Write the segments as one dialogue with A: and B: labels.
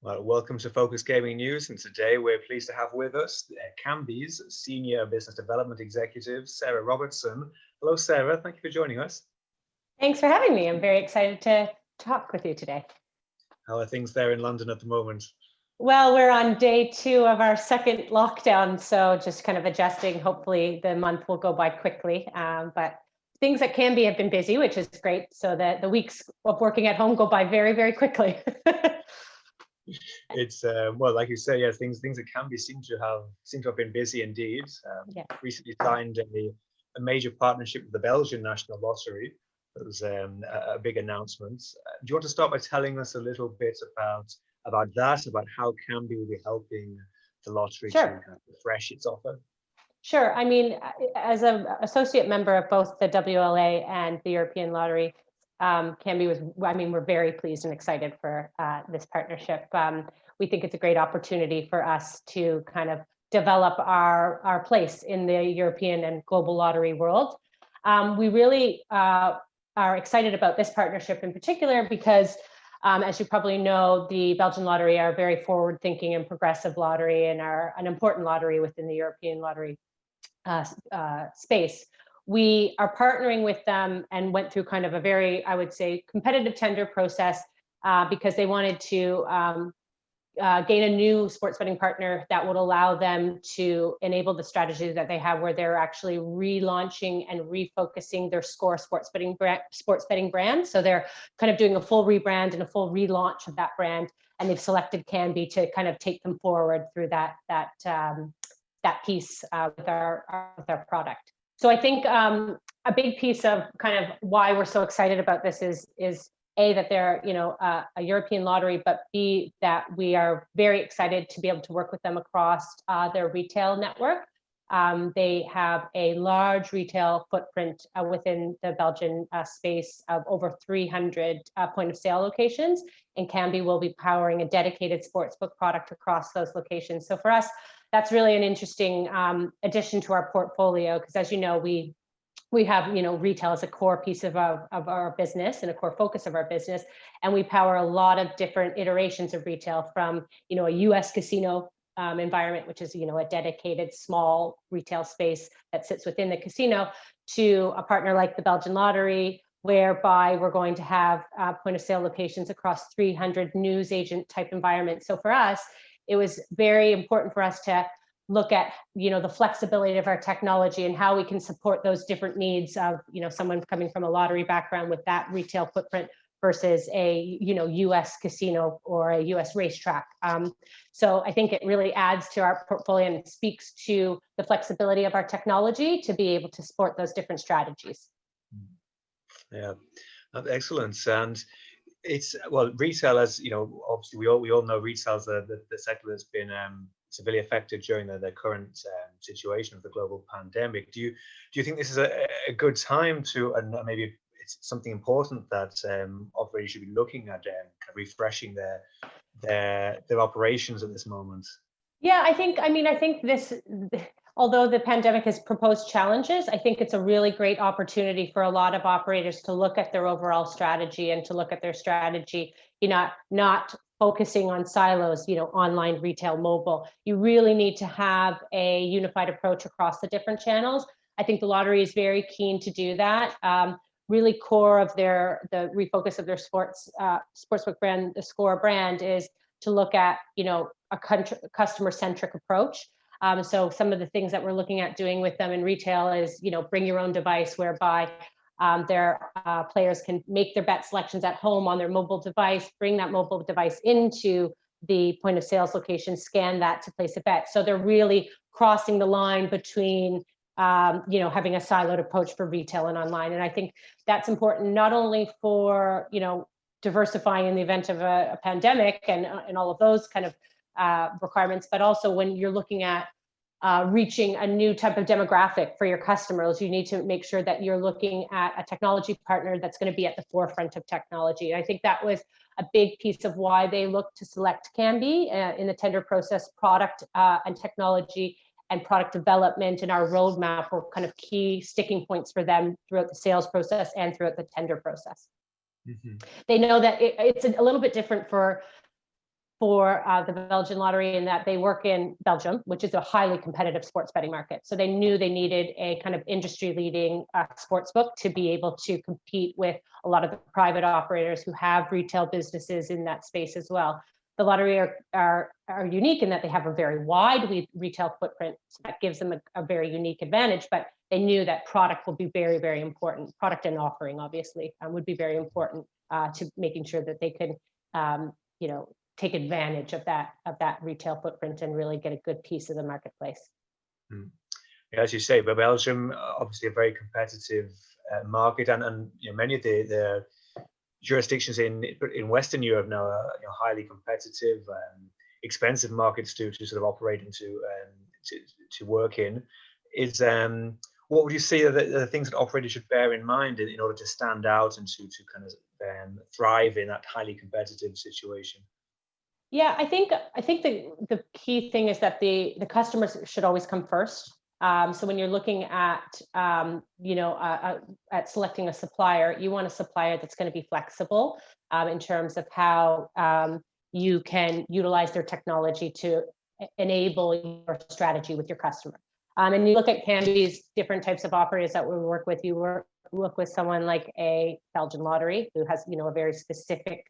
A: Well, welcome to Focus Gaming News, and today we're pleased to have with us Kambi's Senior Business Development Executive, Sarah Robertson. Hello, Sarah. Thank you for joining us.
B: Thanks for having me. I'm very excited to talk with you today.
A: How are things there in London at the moment?
B: Well, we're on day 2 of our second lockdown, so just kind of adjusting. Hopefully the month will go by quickly, but things at Kambi have been busy, which is great. So that the weeks of working at home go by very, very quickly.
A: It's well, like you say, yes, things at Kambi seem to have been busy indeed. Recently signed a major partnership with the Belgian National Lottery. That was a big announcement. Do you want to start by telling us a little bit about that, about how Kambi will be helping the lottery to refresh its offer?
B: Sure. I mean, as an associate member of both the WLA and the European Lottery, Kambi we're very pleased and excited for this partnership. We think it's a great opportunity for us to kind of develop our place in the European and global lottery world. We really are excited about this partnership in particular because, as you probably know, the Belgian Lottery are a very forward-thinking and progressive lottery and are an important lottery within the European lottery space. We are partnering with them and went through kind of a very, I would say, competitive tender process because they wanted to gain a new sports betting partner that would allow them to enable the strategy that they have, where they're actually relaunching and refocusing their Score sports betting brand. So they're kind of doing a full rebrand and a full relaunch of that brand, and they've selected Kambi to kind of take them forward through that piece with our product. So I think a big piece of kind of why we're so excited about this is A, that they're a European lottery, but B, that we are very excited to be able to work with them across their retail network. They have a large retail footprint within the Belgian space of over 300 point of sale locations, and Kambi will be powering a dedicated sportsbook product across those locations. So for us, that's really an interesting addition to our portfolio, because as you know, we have retail as a core piece of our business and a core focus of our business, and we power a lot of different iterations of retail, from a US casino environment, which is a dedicated small retail space that sits within the casino, to a partner like the Belgian Lottery, whereby we're going to have point of sale locations across 300 news agent type environments. So for us, it was very important for us to look at the flexibility of our technology and how we can support those different needs of someone coming from a lottery background with that retail footprint versus a US casino or a US racetrack. So I think it really adds to our portfolio and speaks to the flexibility of our technology to be able to support those different strategies.
A: Yeah, excellent. And it's, well, retail, as obviously we all know, retail's the sector that's been severely affected during the current situation of the global pandemic. Do you think this is a good time to, and maybe it's something important that operators should be looking at, refreshing their operations at this moment?
B: Yeah, I think this, although the pandemic has proposed challenges, I think it's a really great opportunity for a lot of operators to look at their overall strategy and to look at their strategy, not focusing on silos, online, retail, mobile. You really need to have a unified approach across the different channels. I think the lottery is very keen to do that. Really core of the refocus of their sportsbook brand, the Score brand, is to look at, a customer-centric approach. So some of the things that we're looking at doing with them in retail is, bring your own device, whereby their players can make their bet selections at home on their mobile device, bring that mobile device into the point of sales location, scan that to place a bet. So they're really crossing the line between, having a siloed approach for retail and online. And I think that's important, not only for, diversifying in the event of a pandemic and all of those kind of requirements, but also when you're looking at reaching a new type of demographic for your customers, you need to make sure that you're looking at a technology partner that's going to be at the forefront of technology. I think that was a big piece of why they looked to select Kambi in the tender process. Product and technology and product development and our roadmap were kind of key sticking points for them throughout the sales process and throughout the tender process. Mm-hmm. They know that it's a little bit different for for the Belgian Lottery in that they work in Belgium, which is a highly competitive sports betting market. So they knew they needed a kind of industry-leading sports book to be able to compete with a lot of the private operators who have retail businesses in that space as well. The lottery are unique in that they have a very wide retail footprint. So that gives them a very unique advantage, but they knew that product will be very, very important. Product and offering, obviously, would be very important to making sure that they could, take advantage of that retail footprint and really get a good piece of the marketplace.
A: As you say, but Belgium, obviously a very competitive market, and many of the jurisdictions in Western Europe now are highly competitive, expensive markets to sort of operate into, to work in. What would you say are the things that operators should bear in mind in order to stand out and to kind of thrive in that highly competitive situation?
B: Yeah, I think the key thing is that the customers should always come first. So when you're looking at at selecting a supplier, you want a supplier that's going to be flexible in terms of how you can utilize their technology to enable your strategy with your customer. And you look at Kambi's different types of operators that we work with. You work with someone like a Belgian Lottery who has a very specific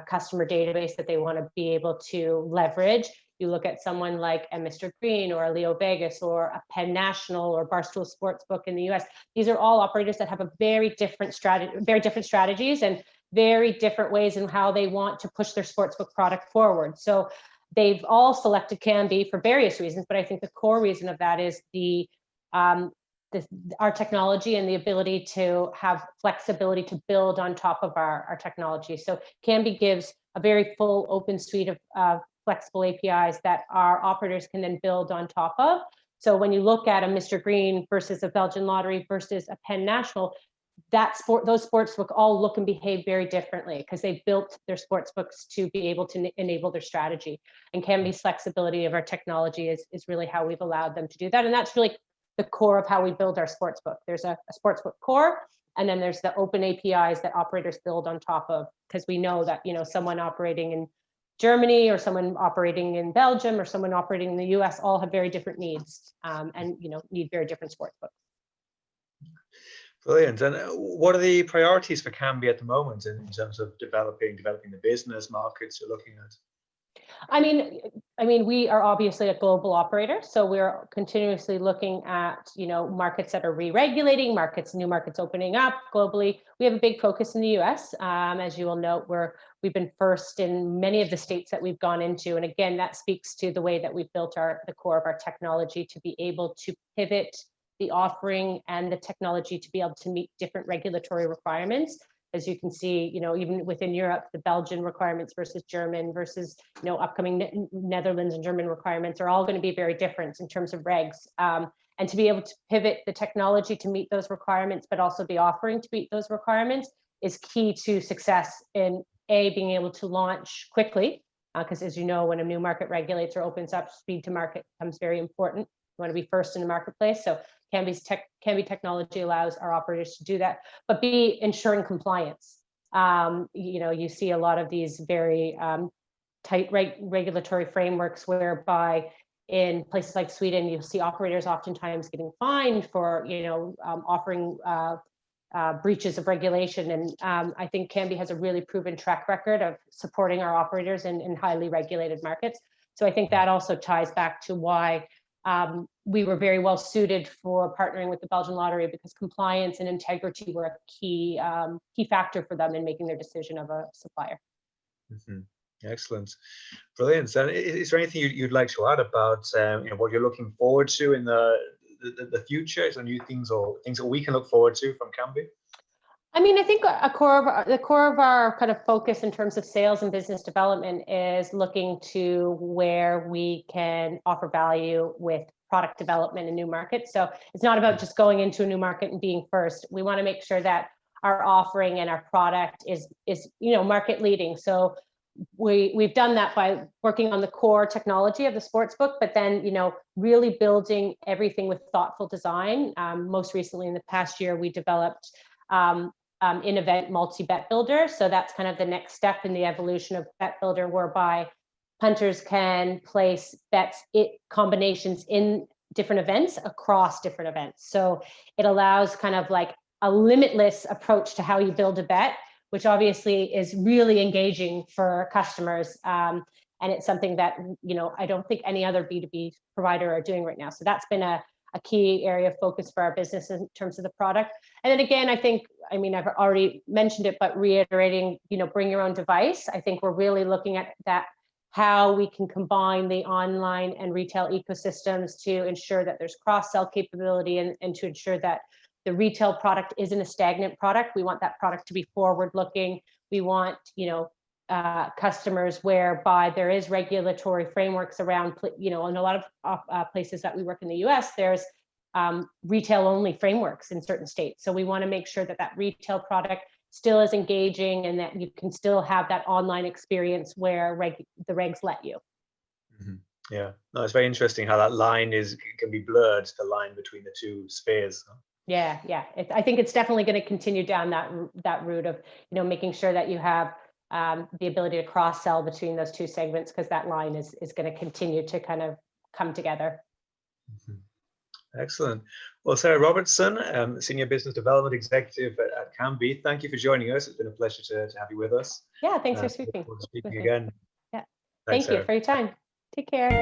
B: customer database that they want to be able to leverage. You look at someone like a Mr. Green or a Leo Vegas or a Penn National or Barstool Sportsbook in the US. These are all operators that have a very different strategies and very different ways in how they want to push their sportsbook product forward. So they've all selected Kambi for various reasons, but I think the core reason of that is our technology and the ability to have flexibility to build on top of our technology. So Kambi gives a very full open suite of flexible APIs that our operators can then build on top of. So when you look at a Mr. Green versus a Belgian Lottery versus a Penn National, those sportsbooks all look and behave very differently because they built their sportsbooks to be able to enable their strategy. And Kambi's flexibility of our technology is really how we've allowed them to do that. And that's really the core of how we build our sportsbook. There's a sportsbook core, and then there's the open APIs that operators build on top of, because we know that someone operating in Germany or someone operating in Belgium or someone operating in the US all have very different needs and need very different sportsbooks.
A: Brilliant. And what are the priorities for Kambi at the moment in terms of developing the business markets you're looking at?
B: I mean, we are obviously a global operator, so we're continuously looking at, markets that are re-regulating, new markets opening up globally. We have a big focus in the US. As you will note, we've been first in many of the states that we've gone into. And again, that speaks to the way that we've built the core of our technology to be able to pivot the offering and the technology to be able to meet different regulatory requirements. As you can see, even within Europe, the Belgian requirements versus German versus, upcoming Netherlands and German requirements are all going to be very different in terms of regs. And to be able to pivot the technology to meet those requirements, but also the offering to meet those requirements is key to success in being able to launch quickly. Because as you know, when a new market regulates or opens up, speed to market becomes very important. You want to be first in the marketplace. So Kambi technology allows our operators to do that, but be ensuring compliance. You see a lot of these very tight regulatory frameworks whereby in places like Sweden, you'll see operators oftentimes getting fined for, offering breaches of regulation. And I think Kambi has a really proven track record of supporting our operators in highly regulated markets. So I think that also ties back to why we were very well suited for partnering with the Belgian Lottery, because compliance and integrity were a key factor for them in making their decision of a supplier.
A: Mm-hmm. Excellent, brilliant. And is there anything you'd like to add about what you're looking forward to in the future? Is there new things or things that we can look forward to from Kambi?
B: I mean, I think the core of our kind of focus in terms of sales and business development is looking to where we can offer value with product development in new markets. So it's not about just going into a new market and being first. We want to make sure that our offering and our product is market leading. So we've done that by working on the core technology of the sportsbook, but then really building everything with thoughtful design. Most recently in the past year, we developed in-event multi-bet builder. So that's kind of the next step in the evolution of bet builder, whereby punters can place bets, combinations in different events across different events. So it allows kind of like a limitless approach to how you build a bet, which obviously is really engaging for customers. And it's something that, I don't think any other B2B provider are doing right now. So that's been a key area of focus for our business in terms of the product. And then again, I've already mentioned it, but reiterating, bring your own device. I think we're really looking at that, how we can combine the online and retail ecosystems to ensure that there's cross-sell capability and to ensure that the retail product isn't a stagnant product. We want that product to be forward-looking. We want, customers whereby there is regulatory frameworks around, in a lot of places that we work in the US, there's retail-only frameworks in certain states. So we want to make sure that that retail product still is engaging and that you can still have that online experience where the regs let you.
A: Mm-hmm. Yeah, no, it's very interesting how that line can be blurred, the line between the two spheres.
B: Yeah. I think it's definitely going to continue down that route of, making sure that you have the ability to cross-sell between those two segments, because that line is going to continue to kind of come together.
A: Mm-hmm. Excellent. Well, Sarah Robertson, Senior Business Development Executive at Kambi, thank you for joining us. It's been a pleasure to have you with us.
B: Yeah, thanks for speaking.
A: Speaking again.
B: Yeah,
A: Thanks,
B: thank you
A: Sarah.
B: for your time. Take care.